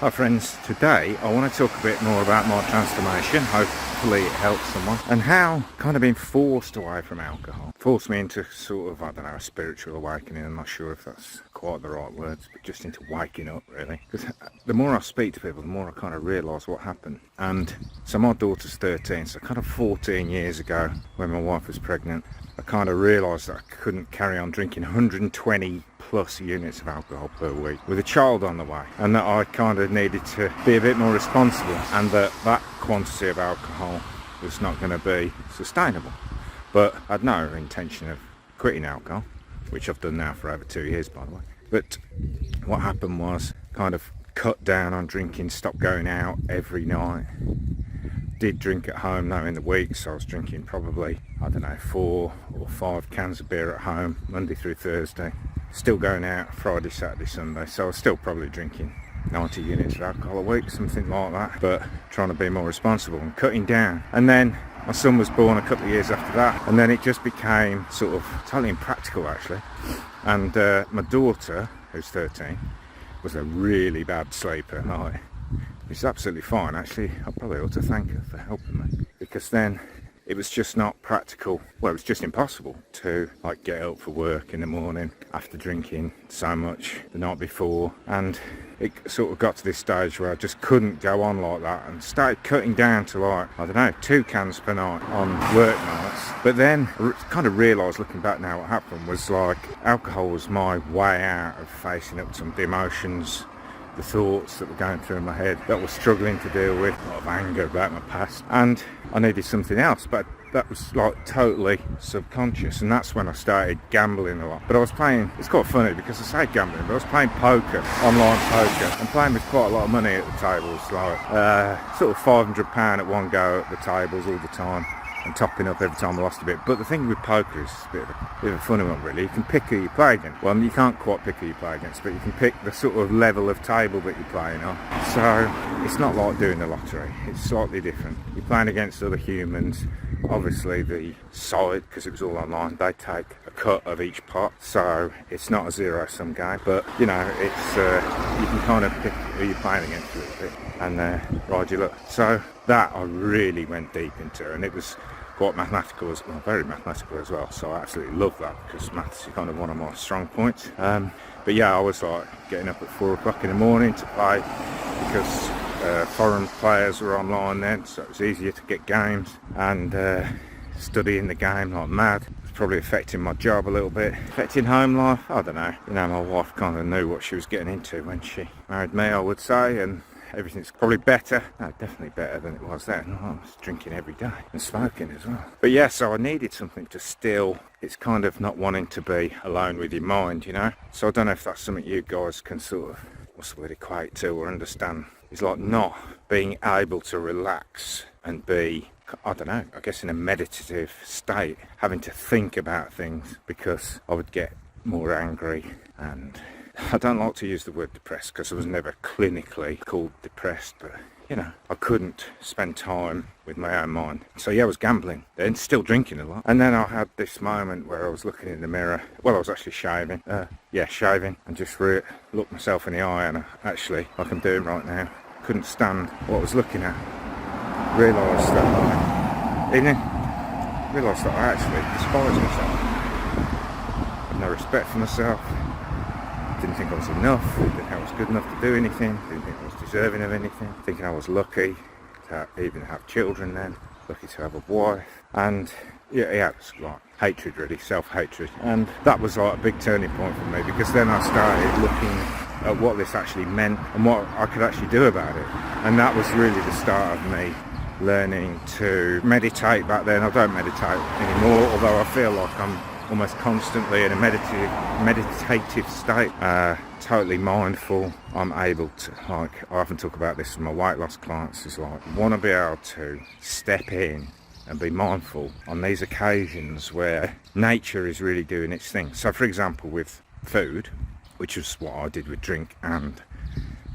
Hi friends, today I want to talk a bit more about my transformation, hopefully it helps someone, and how kind of being forced away from alcohol forced me into sort of, I don't know, a spiritual awakening. I'm not sure if that's quite the right words, but just into waking up really. Because the more I speak to people, the more I kind of realise what happened. And so my daughter's 13, so kind of 14 years ago when my wife was pregnant, I kind of realised that I couldn't carry on drinking 120 plus units of alcohol per week with a child on the way, and that I kind of needed to be a bit more responsible, and that quantity of alcohol was not going to be sustainable. But I had no intention of quitting alcohol, which I've done now for over 2 years, by the way. But what happened was kind of cut down on drinking, stopped going out every night. Did drink at home now in the week, so I was drinking probably, I don't know, 4 or 5 cans of beer at home Monday through Thursday. Still going out Friday, Saturday, Sunday, so I was still probably drinking 90 units of alcohol a week, something like that, but trying to be more responsible and cutting down. And then my son was born a couple of years after that, and then it just became sort of totally impractical actually. And my daughter, who's 13, was a really bad sleeper at night. It's absolutely fine actually. I probably ought to thank her for helping me, because then it was just not practical. Well, it was just impossible to like get up for work in the morning after drinking so much the night before, and it sort of got to this stage where I just couldn't go on like that, and started cutting down to like, I don't know, 2 cans per night on work nights. But then I kind of realised, looking back now, what happened was like alcohol was my way out of facing up to the emotions, the thoughts that were going through my head that I was struggling to deal with, a lot of anger about my past, and I needed something else. But that was like totally subconscious, and that's when I started gambling a lot. But I was playing, it's quite funny because I say gambling, but I was playing poker, online poker, and playing with quite a lot of money at the tables, like sort of £500 at one go at the tables all the time, and topping up every time I lost a bit. But the thing with poker is a bit of a funny one really. You can pick who you play against. Well, you can't quite pick who you play against, but you can pick the sort of level of table that you're playing on. So it's not like doing the lottery, it's slightly different. You're playing against other humans. Obviously the side, because it was all online, they take a cut of each pot, so it's not a zero-sum game, but you know, it's you can kind of pick who you're playing against a little bit and ride your luck. So that I really went deep into, and it was quite mathematical as well, very mathematical as well, so I absolutely love that because maths is kind of one of my strong points. But yeah, I was like getting up at 4 o'clock in the morning to play, because foreign players were online then, so it was easier to get games, and studying the game like mad. It was probably affecting my job a little bit, affecting home life, I don't know. You know, my wife kind of knew what she was getting into when she married me, I would say, and everything's probably better, no, definitely better than it was then. I was drinking every day and smoking as well. But yeah, so I needed something to still, it's kind of not wanting to be alone with your mind, you know. So I don't know if that's something you guys can sort of, what's the word, equate to or understand. It's like not being able to relax and be, I don't know, I guess in a meditative state, having to think about things, because I would get more angry. And I don't like to use the word depressed because I was never clinically called depressed, but you know, I couldn't spend time with my own mind. So yeah, I was gambling, then still drinking a lot. And then I had this moment where I was looking in the mirror. Well, I was actually shaving. Shaving, and just looked myself in the eye, and actually, like I'm doing right now, couldn't stand what I was looking at. Realised that I actually despise myself. Had no respect for myself. Didn't think I was enough, didn't think I was good enough to do anything, didn't think I was deserving of anything, thinking I was lucky to even have children then, lucky to have a wife, and yeah, it was like hatred really, self-hatred. And that was like a big turning point for me, because then I started looking at what this actually meant and what I could actually do about it. And that was really the start of me learning to meditate. Back then I don't meditate anymore, although I feel like I'm almost constantly in a meditative state, totally mindful. I'm able to, like, I often talk about this with my weight loss clients, is like, I want to be able to step in and be mindful on these occasions where nature is really doing its thing. So for example, with food, which is what I did with drink and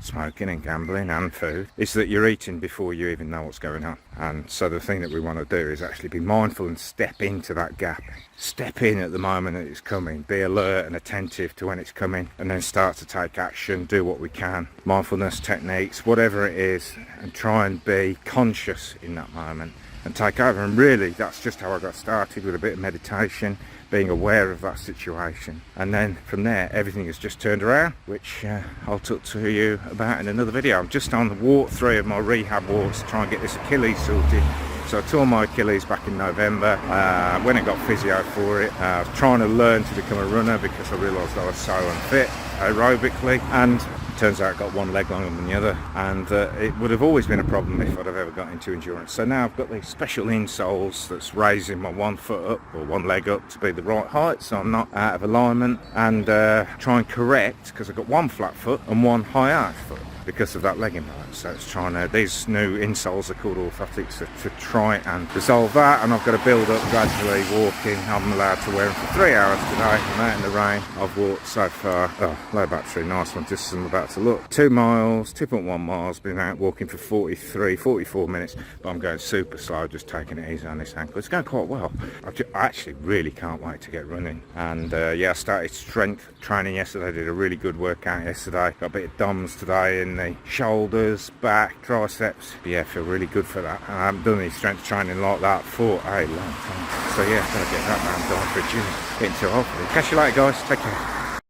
smoking and gambling and food, is that you're eating before you even know what's going on. And so the thing that we want to do is actually be mindful and step into that gap. Step in at the moment that it's coming, be alert and attentive to when it's coming, and then start to take action, do what we can, mindfulness techniques, whatever it is, and try and be conscious in that moment and take over. And really, that's just how I got started, with a bit of meditation, being aware of that situation, and then from there everything has just turned around, which I'll talk to you about in another video. I'm just on the walk 3 of my rehab walks to try and get this Achilles sorted. So I tore my Achilles back in November, went and got physio for it. I was trying to learn to become a runner because I realised I was so unfit aerobically, and turns out I got one leg longer than the other, and it would have always been a problem if I'd have ever got into endurance. So now I've got these special insoles that's raising my one foot up, or one leg up, to be the right height so I'm not out of alignment, and try and correct, because I've got one flat foot and one high arch foot because of that leg imbalance. So it's trying to, these new insoles are called orthotics, to try and resolve that. And I've got to build up gradually walking. I'm allowed to wear them for 3 hours today. I'm out in the rain. I've walked so far, low battery, nice one, just as I'm about to look, 2 miles, 2.1 miles, been out walking for 44 minutes, but I'm going super slow, just taking it easy on this ankle. It's going quite well. I actually really can't wait to get running. And yeah, I started strength training yesterday, did a really good workout yesterday, got a bit of DOMS today in the shoulders, back, triceps. But yeah, I feel really good for that. And I haven't done any strength training like that for a long time. So yeah, I'm going to get that round done for a gym. Getting too old for it. Catch you later, guys. Take care.